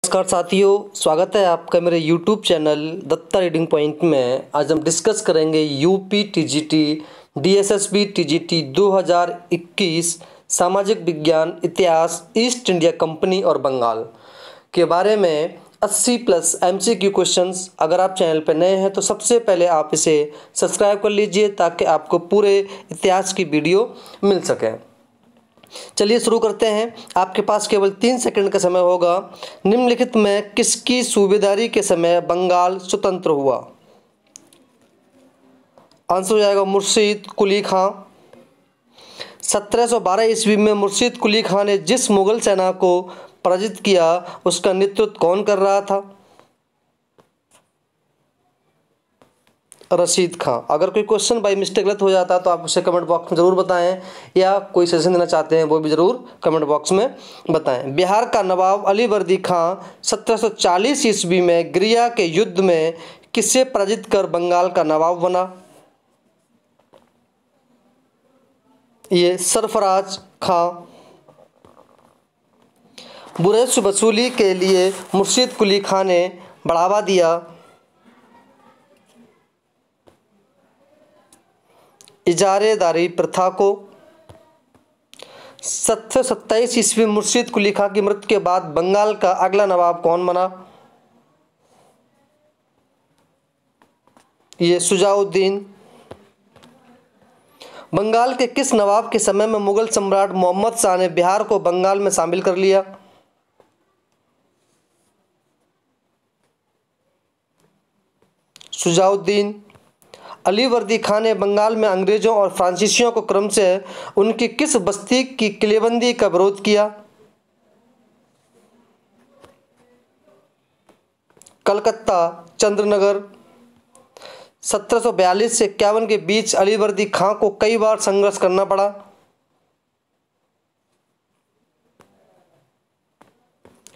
नमस्कार साथियों, स्वागत है आपका मेरे YouTube channel Datta reading point में। आज हम डिस्कस करेंगे यूपी टीजीटी डीएसएसबी टीजीटी 2021 सामाजिक विज्ञान इतिहास ईस्ट इंडिया कंपनी और बंगाल के बारे में 80+ MCQ क्वेश्चंस। अगर आप चैनल पर नए हैं तो सबसे पहले आप इसे सब्सक्राइब कर लीजिए ताकि आपको पूरे इतिहास की वीडियो मिल सके। चलिए शुरू करते हैं। आपके पास केवल 3 सेकंड का समय होगा। निम्नलिखित में किसकी सूबेदारी के समय बंगाल स्वतंत्र हुआ? आंसर हो जाएगा मुर्शीद कुली खां। 1712 ईस्वी में मुर्शीद कुली खां ने जिस मुगल सेना को पराजित किया उसका नेतृत्व कौन कर रहा था? रशीद खां। अगर कोई क्वेश्चन बाई मिस्टेक गलत हो जाता है तो आप उसे कमेंट बॉक्स में ज़रूर बताएं, या कोई सजेशन देना चाहते हैं वो भी ज़रूर कमेंट बॉक्स में बताएं। बिहार का नवाब अली वर्दी खां 1740 ईस्वी में ग्रिया के युद्ध में किसे पराजित कर बंगाल का नवाब बना? ये सरफराज खां। बुरश वसूली के लिए मुर्शीद कुली खां ने बढ़ावा दिया। इजारेदारी प्रथा को। 1727 ईस्वी में मुर्शीद कुली खां की मृत्यु के बाद बंगाल का अगला नवाब कौन बना? ये शुजाउद्दीन। बंगाल के किस नवाब के समय में मुगल सम्राट मोहम्मद शाह ने बिहार को बंगाल में शामिल कर लिया? शुजाउद्दीन। अली वर्दी खां ने बंगाल में अंग्रेजों और फ्रांसीसियों को क्रम से उनकी किस बस्ती की किलेबंदी का विरोध किया? कलकत्ता चंद्रनगर। 1742 से 51 के बीच अली वर्दी खां को कई बार संघर्ष करना पड़ा।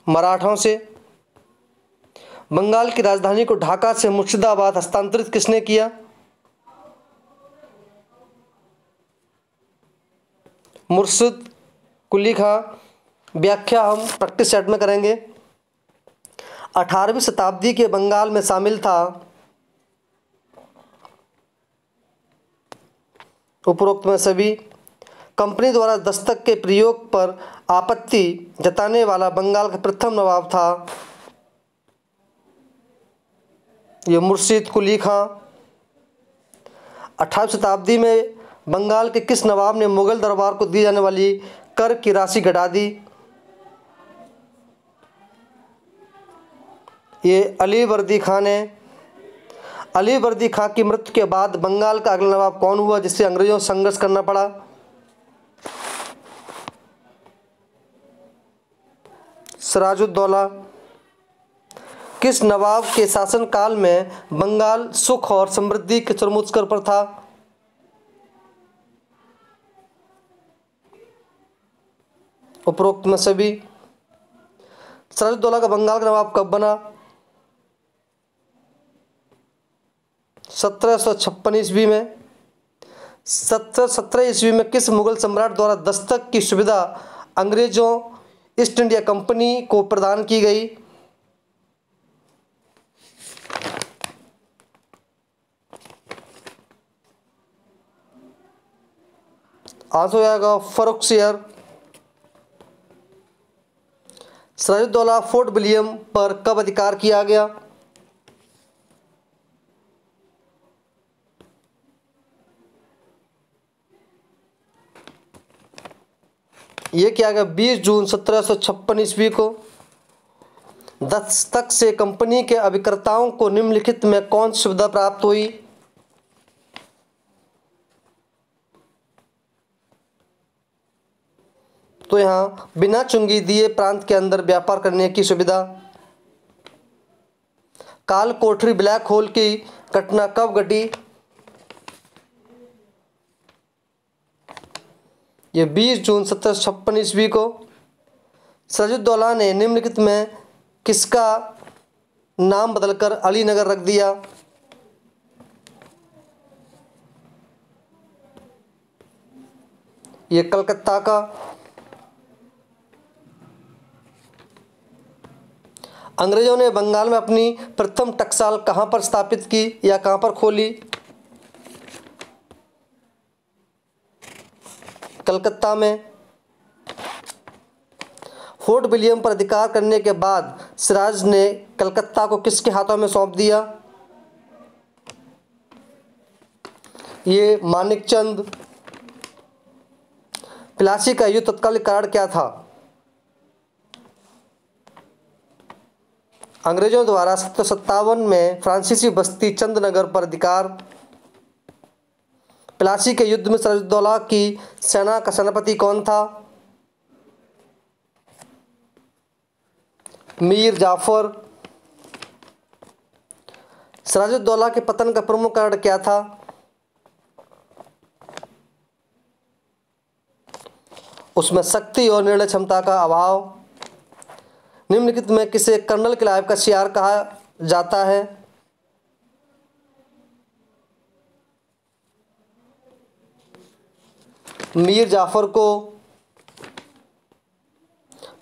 मराठों से। बंगाल की राजधानी को ढाका से मुर्शिदाबाद हस्तांतरित किसने किया? मुर्शिद कुली खां। व्याख्या हम प्रैक्टिस सेट में करेंगे। 18वीं शताब्दी के बंगाल में शामिल था उपरोक्त में सभी। कंपनी द्वारा दस्तक के प्रयोग पर आपत्ति जताने वाला बंगाल का प्रथम नवाब था ये मुर्शीद कुली खां। 18वीं शताब्दी में बंगाल के किस नवाब ने मुगल दरबार को दी जाने वाली कर की राशि घटा दी? ये अली वर्दी खां ने। अली वर्दी खां की मृत्यु के बाद बंगाल का अगला नवाब कौन हुआ जिससे अंग्रेजों से संघर्ष करना पड़ा? सिराजुद्दौला। किस नवाब के शासनकाल में बंगाल सुख और समृद्धि के चरमोत्कर्ष पर था? उपरोक्त में सभी। सिराजुद्दौला का बंगाल का नवाब कब बना? 1756 ईस्वी में। 1717 ईस्वी में किस मुगल सम्राट द्वारा दस्तक की सुविधा अंग्रेजों ईस्ट इंडिया कंपनी को प्रदान की गई? आंसर हो जाएगा फर्रुखसियर। सिराजुद्दौला फोर्ट विलियम पर कब अधिकार किया गया? यह किया गया 20 जून 1756 ईस्वी को। दस्तक से कंपनी के अभिकर्ताओं को निम्नलिखित में कौन सी सुविधा प्राप्त हुई? तो यहाँ बिना चुंगी दिए प्रांत के अंदर व्यापार करने की सुविधा। काल कोठरी ब्लैक होल की घटना कब घटी? ये 20 जून 1756 ईस्वी को। सिराजुद्दौला ने निम्नलिखित में किसका नाम बदलकर अली नगर रख दिया? ये कलकत्ता का। अंग्रेजों ने बंगाल में अपनी प्रथम टकसाल कहाँ पर स्थापित की या कहाँ पर खोली? कलकत्ता में। फोर्ट विलियम पर अधिकार करने के बाद सिराज ने कलकत्ता को किसके हाथों में सौंप दिया? ये मानिकचंद। प्लासी का युद्ध तत्कालीन कारण क्या था? अंग्रेजों द्वारा 1757 में फ्रांसीसी बस्ती चंदनगर पर अधिकार। प्लासी के युद्ध में सिराजुद्दौला की सेना का सेनापति कौन था? मीर जाफर। सिराजुद्दौला के पतन का प्रमुख कारण क्या था? उसमें शक्ति और निर्णय क्षमता का अभाव। निम्नलिखित में किसे कर्नल क्लाइव का शियार कहा जाता है? मीर जाफर को।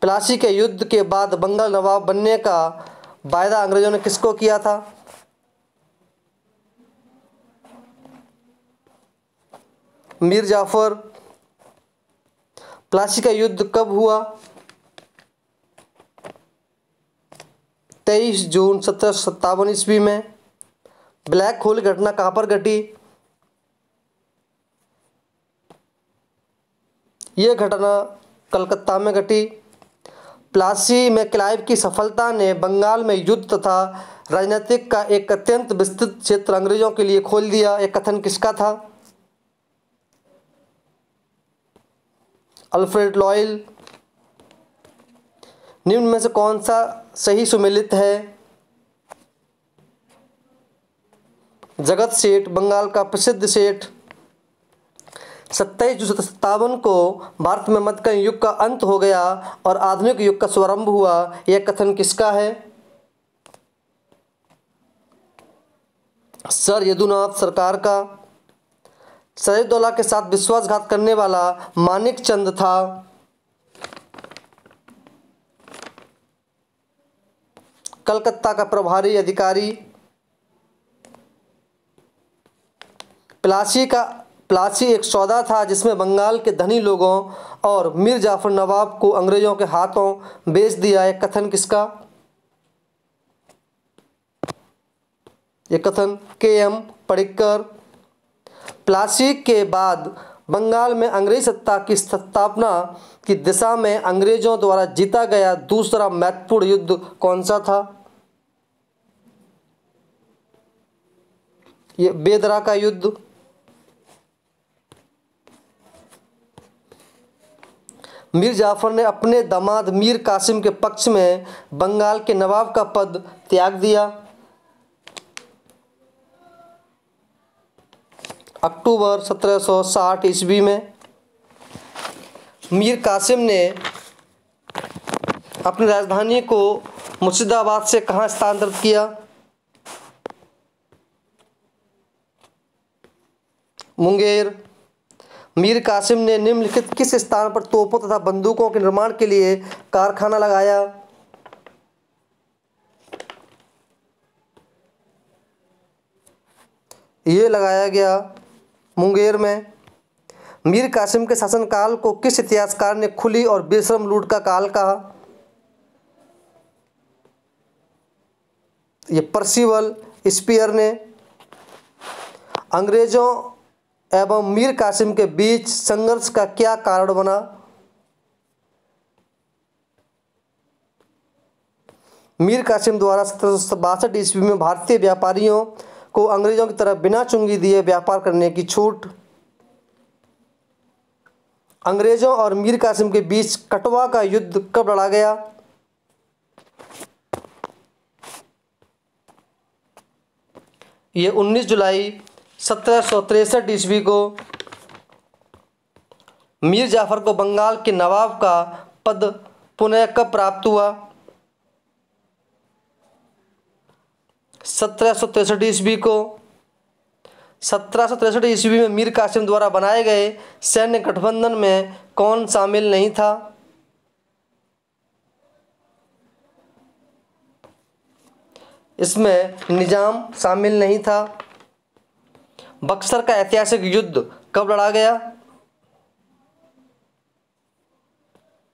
प्लासी के युद्ध के बाद बंगाल नवाब बनने का वायदा अंग्रेजों ने किसको किया था? मीर जाफर। प्लासी का युद्ध कब हुआ? 23 जून 1757 ईस्वी में। ब्लैक होल घटना कहाँ पर घटी? यह घटना कलकत्ता में घटी। प्लासी में क्लाइव की सफलता ने बंगाल में युद्ध तथा राजनीतिक का एक अत्यंत विस्तृत क्षेत्र अंग्रेजों के लिए खोल दिया। यह कथन किसका था? Alfred loyal. निम्न में से कौन सा सही सुमेलित है? जगत सेठ बंगाल का प्रसिद्ध सेठ। 27 जून 1757 को भारत में मध्यकालीन युग का अंत हो गया और आधुनिक युग का शुभारंभ हुआ। यह कथन किसका है? सर यदुनाथ सरकार का। सिराजुद्दौला के साथ विश्वासघात करने वाला मानिकचंद था। कलकत्ता का प्रभारी अधिकारी। प्लासी एक सौदा था जिसमें बंगाल के धनी लोगों और मीर जाफर नवाब को अंग्रेजों के हाथों बेच दिया। यह कथन किसका? यह कथन के.एम. पडिक्कर। प्लासी के बाद बंगाल में अंग्रेज सत्ता की स्थापना की दिशा में अंग्रेजों द्वारा जीता गया दूसरा महत्वपूर्ण युद्ध कौन सा था? ये बेदरा का युद्ध। मीर जाफर ने अपने दामाद मीर कासिम के पक्ष में बंगाल के नवाब का पद त्याग दिया। अक्टूबर 1760 ईस्वी में मीर कासिम ने अपनी राजधानी को मुर्शिदाबाद से कहाँ स्थानांतरित किया? मुंगेर। मीर कासिम ने निम्नलिखित किस स्थान पर तोपों तथा बंदूकों के निर्माण के लिए कारखाना लगाया? ये लगाया गया मुंगेर में। मीर कासिम के शासनकाल को किस इतिहासकार ने खुली और बेशर्म लूट का काल कहा? ये पर्सिवल स्पीयर ने। अंग्रेजों एवं मीर कासिम के बीच संघर्ष का क्या कारण बना? मीर कासिम द्वारा 1762 ईस्वी में भारतीय व्यापारियों को अंग्रेजों की तरह बिना चुंगी दिए व्यापार करने की छूट। अंग्रेजों और मीर कासिम के बीच कटवा का युद्ध कब लड़ा गया? ये 19 जुलाई 1763 ईस्वी को। मीर जाफर को बंगाल के नवाब का पद पुनः कब प्राप्त हुआ? 1763 ईस्वी को। 1763 ईस्वी में मीर कासिम द्वारा बनाए गए सैन्य गठबंधन में कौन शामिल नहीं था? इसमें निजाम शामिल नहीं था। बक्सर का ऐतिहासिक युद्ध कब लड़ा गया?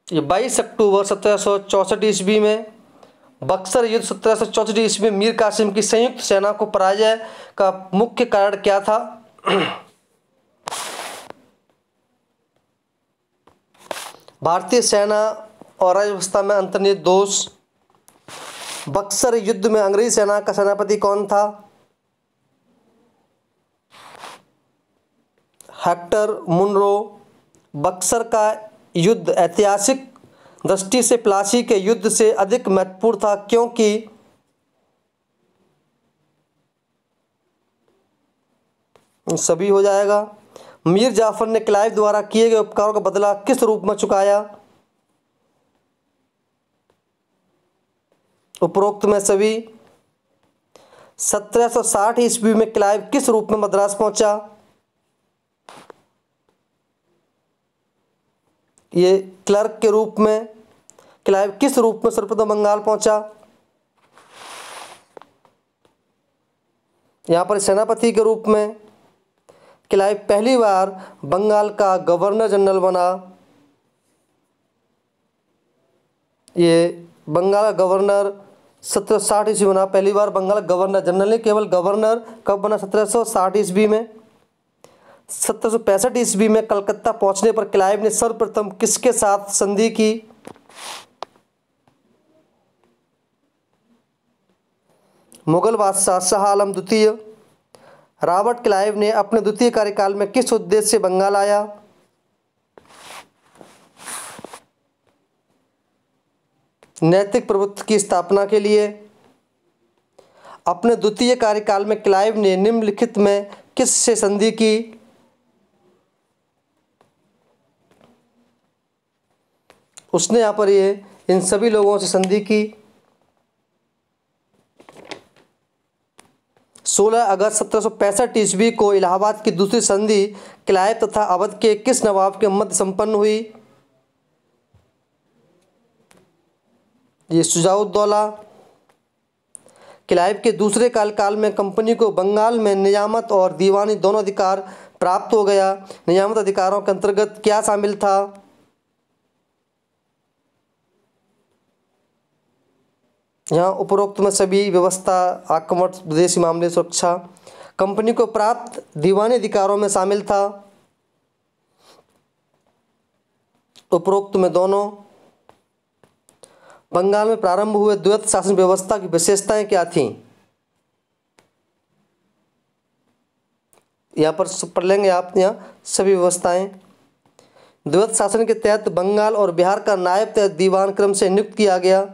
ये 22 अक्टूबर 1764 ईस्वी में। बक्सर युद्ध 1764 ईस्वी में मीर कासिम की संयुक्त सेना को पराजय का मुख्य कारण क्या था? भारतीय सेना और राज्य व्यवस्था में अंतर्निहित दोष। बक्सर युद्ध में अंग्रेजी सेना का सेनापति कौन था? Hector Munro. बक्सर का युद्ध ऐतिहासिक दृष्टि से प्लासी के युद्ध से अधिक महत्वपूर्ण था क्योंकि सभी हो जाएगा। मीर जाफर ने क्लाइव द्वारा किए गए उपकारों का बदला किस रूप में चुकाया? उपरोक्त में सभी। 1760 ईस्वी में क्लाइव किस रूप में मद्रास पहुंचा? ये क्लर्क के रूप में। क्लाइव किस रूप में सर्वप्रथम बंगाल पहुंचा? यहां पर सेनापति के रूप में। क्लाइव पहली बार बंगाल का गवर्नर जनरल बना। ये बंगाल का गवर्नर 1760 ईस्वी बना। पहली बार बंगाल गवर्नर जनरल नहीं, केवल गवर्नर कब बना? 1760 ईस्वी में। 1765 ईस्वी में कलकत्ता पहुंचने पर क्लाइव ने सर्वप्रथम किसके साथ संधि की? मुगल बादशाह शाह आलम द्वितीय। रॉबर्ट क्लाइव ने अपने द्वितीय कार्यकाल में किस उद्देश्य से बंगाल आया? नैतिक प्रभुत्व की स्थापना के लिए। अपने द्वितीय कार्यकाल में क्लाइव ने निम्नलिखित में किस से संधि की? उसने यहां पर इन सभी लोगों से संधि की। 16 अगस्त 1765 ईस्वी को इलाहाबाद की दूसरी संधि क्लाइव तथा अवध के किस नवाब के मध्य संपन्न हुई? ये शुजाउद्दौला। क्लाइव के दूसरे कार्यकाल में कंपनी को बंगाल में नियामत और दीवानी दोनों अधिकार प्राप्त हो गया। नियामत अधिकारों के अंतर्गत क्या शामिल था? यहाँ उपरोक्त में सभी व्यवस्था, आक्रमण, विदेशी मामले, सुरक्षा। कंपनी को प्राप्त दीवानी अधिकारों में शामिल था उपरोक्त में दोनों। बंगाल में प्रारंभ हुए द्वैत शासन व्यवस्था की विशेषताएं क्या थीं? यहाँ पर पढ़ लेंगे आप यहाँ सभी व्यवस्थाएं। द्वैत शासन के तहत बंगाल और बिहार का नायब तहत दीवान क्रम से नियुक्त किया गया।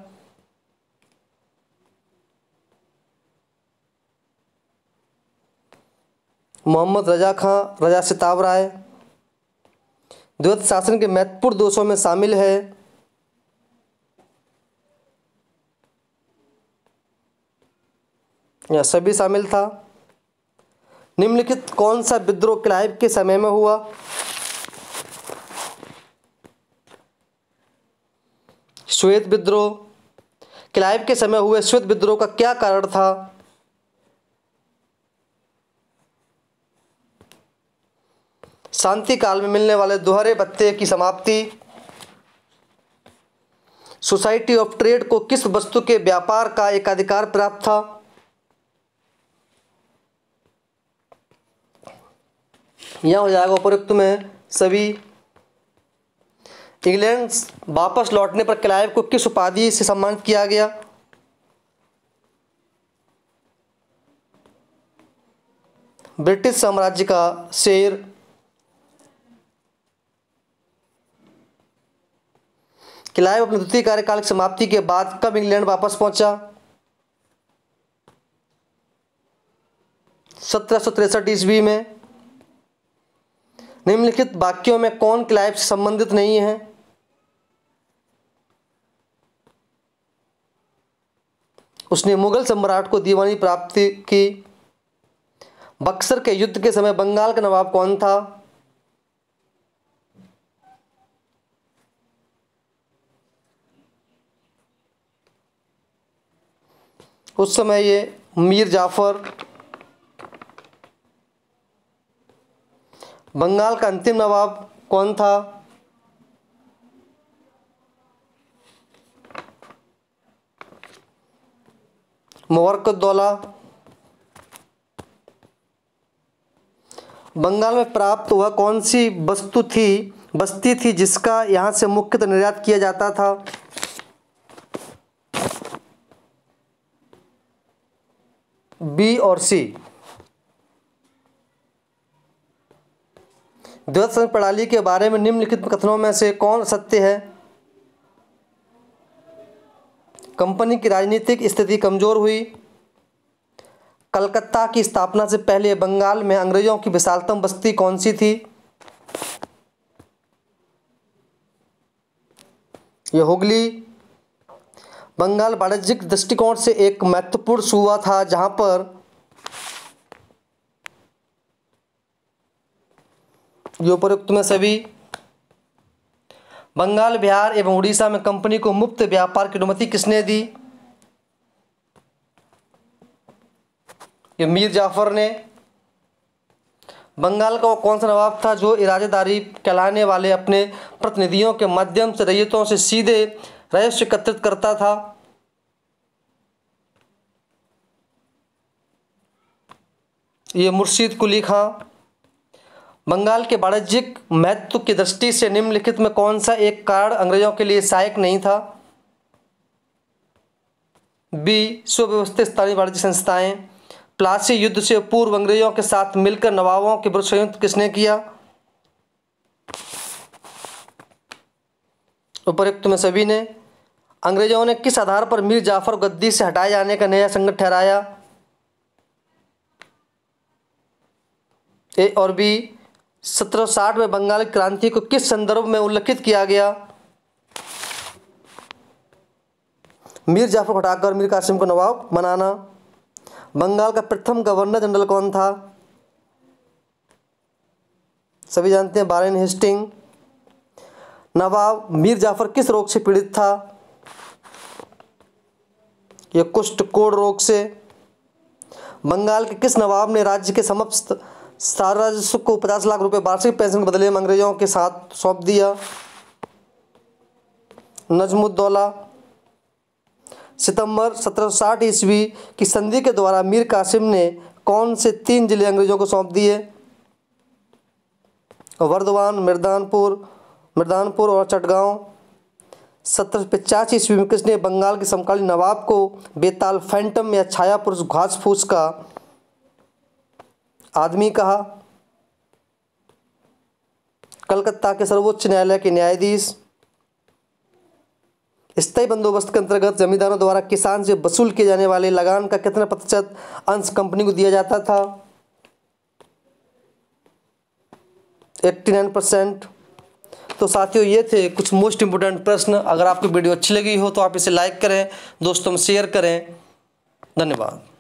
मोहम्मद रजा खां, रजा सिताब राय। द्वैत शासन के महत्वपूर्ण दोषों में शामिल है यह सभी शामिल था। निम्नलिखित कौन सा विद्रोह क्लाइव के समय में हुआ? श्वेत विद्रोह। क्लाइव के समय हुए श्वेत विद्रोह का क्या कारण था? शांति काल में मिलने वाले दोहरे भत्ते की समाप्ति। सोसाइटी ऑफ ट्रेड को किस वस्तु के व्यापार का एकाधिकार प्राप्त था? यह हो जाएगा उपरोक्त में सभी। इंग्लैंड वापस लौटने पर क्लाइव को किस उपाधि से सम्मानित किया गया? ब्रिटिश साम्राज्य का शेर। क्लाइव अपने द्वितीय कार्यकाल की समाप्ति के बाद कब इंग्लैंड वापस पहुंचा? 1763 ईस्वी में। निम्नलिखित वाक्यों में कौन क्लाइव से संबंधित नहीं है? उसने मुगल सम्राट को दीवानी प्राप्ति की। बक्सर के युद्ध के समय बंगाल का नवाब कौन था? उस समय ये मीर जाफ़र। बंगाल का अंतिम नवाब कौन था? मुबारकुद्दौला। बंगाल में प्राप्त हुआ कौन सी बस्ती थी जिसका यहाँ से मुख्यतः निर्यात किया जाता था? बी और सी। द्वैध संघ प्रणाली के बारे में निम्नलिखित कथनों में से कौन सत्य है? कंपनी की राजनीतिक स्थिति कमजोर हुई। कलकत्ता की स्थापना से पहले बंगाल में अंग्रेजों की विशालतम बस्ती कौन सी थी? यह हुगली। बंगाल वाणिज्यिक दृष्टिकोण से एक महत्वपूर्ण सूबा था जहां पर ये उपरोक्त में सभी। बंगाल, बिहार एवं उड़ीसा में कंपनी को मुक्त व्यापार की अनुमति किसने दी? ये मीर जाफर ने। बंगाल का वो कौन सा नवाब था जो इरादेदारी कहलाने वाले अपने प्रतिनिधियों के माध्यम से रैयतों से सीधे राजस्व एकत्रित करता था? ये मुर्शीद कुली खां। बंगाल के वाणिज्यिक महत्व की दृष्टि से निम्नलिखित में कौन सा एक कारण अंग्रेजों के लिए सहायक नहीं था? बी, सुव्यवस्थित स्थानीय वाणिज्य संस्थाएं। प्लासी युद्ध से पूर्व अंग्रेजों के साथ मिलकर नवाबों के विरुद्ध संयुक्त किसने किया? उपरोक्त में सभी ने। अंग्रेजों ने किस आधार पर मीर जाफर गद्दी से हटाए जाने का नया संकट ठहराया? ए और बी। 1760 में बंगाल की क्रांति को किस संदर्भ में उल्लेखित किया गया? मीर जाफर को हटाकर मीर कासिम को नवाब बनाना। बंगाल का प्रथम गवर्नर जनरल कौन था? सभी जानते हैं, वारेन हेस्टिंग। नवाब मीर जाफर किस रोग से पीड़ित था? यह कुष्ठ कोढ़ रोग से। बंगाल के किस नवाब ने राज्य के समस्त सारा राजस्व को 50 लाख रुपए वार्षिक पेंशन के बदले में अंग्रेजों के साथ सौंप दिया? नजमुद्दौला। सितंबर 1760 ईस्वी की संधि के द्वारा मीर कासिम ने कौन से 3 जिले अंग्रेजों को सौंप दिए? वर्धमान, मिर्दानपुर और चटगांव। 1785 ईस्वी में किसने बंगाल के समकालीन नवाब को बेताल, फैंटम या छाया पुरुष, घास फूस का आदमी कहा? कलकत्ता के सर्वोच्च न्यायालय के न्यायाधीश। स्थायी बंदोबस्त के अंतर्गत जमींदारों द्वारा किसान से वसूल किए जाने वाले लगान का कितना प्रतिशत अंश कंपनी को दिया जाता था? 89%। तो साथियों, ये थे कुछ मोस्ट इंपोर्टेंट प्रश्न। अगर आपको वीडियो अच्छी लगी हो तो आप इसे लाइक करें, दोस्तों में शेयर करें। धन्यवाद।